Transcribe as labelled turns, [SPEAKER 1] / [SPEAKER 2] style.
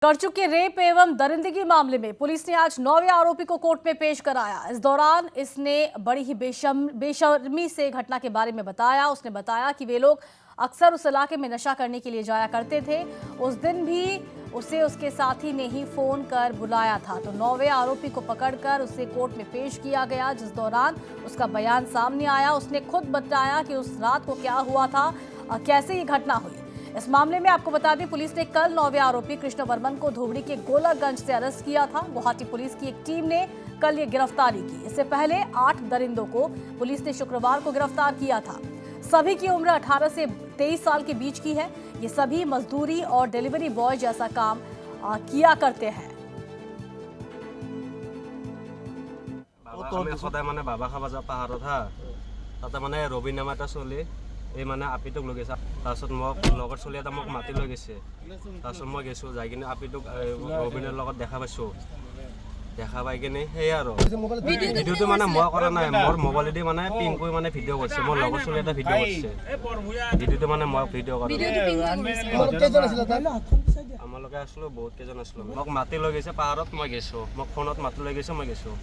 [SPEAKER 1] कर चुके रेप एवं दरिंदगी मामले में पुलिस ने आज 9वें आरोपी को कोर्ट में पेश कराया। इस दौरान इसने बड़ी ही बेशर्मी से घटना के बारे में बताया। उसने बताया कि वे लोग अक्सर उस इलाके में नशा करने के लिए जाया करते थे। उस दिन भी उसे उसके साथी ने ही फोन कर बुलाया था। तो 9वें आरोपी को पकड़कर उसे कोर्ट में पेश किया गया, जिस दौरान उसका बयान सामने आया। उसने खुद बताया कि उस रात को क्या हुआ था और कैसे ये घटना हुई। इस मामले में आपको बता दें, पुलिस ने कल 9वें आरोपी कृष्ण वर्मन को धुबड़ी के गोलकगंज से अरेस्ट किया था। गुवाहाटी पुलिस की एक टीम ने कल ये गिरफ्तारी की। इससे पहले 8 दरिंदों को पुलिस ने शुक्रवार को गिरफ्तार किया था। सभी की उम्र 18 से 23 साल के बीच की है। ये सभी मजदूरी और डिलीवरी बॉय जैसा काम किया करते हैं।
[SPEAKER 2] सदाय माने बाबा खाबा जा पाहारत हा ताते माने रवि नाम এটা চলি এই মানে আপিটোক লৈ গৈছে। তাৰপিছত মোক লগৰ চলি এটা মোক মাতি লৈ গৈছে। তাৰপিছত মই গৈছোঁ, যাই কিনে আপিটোক ৰবিনৰ লগত দেখা পাইছোঁ। দেখা পাই কিনে সেই আৰু ভিডিঅ'টো মানে মই কৰা নাই, মোৰ মোবাইলেদি মানে পিং কৰি মানে ভিডিঅ' কৰিছে। মোৰ লগৰ চলি এটা ভিডিঅ' কৰিছে। ভিডিঅ'টো মানে মই ভিডিঅ' কৰা আমালোকে আছিলোঁ, বহুত কেইজন আছিলোঁ। মোক মাতি লৈ গৈছে পাহাৰত, মই গৈছোঁ। মোক ফোনত মাতি লৈ গৈছে, মই গৈছোঁ।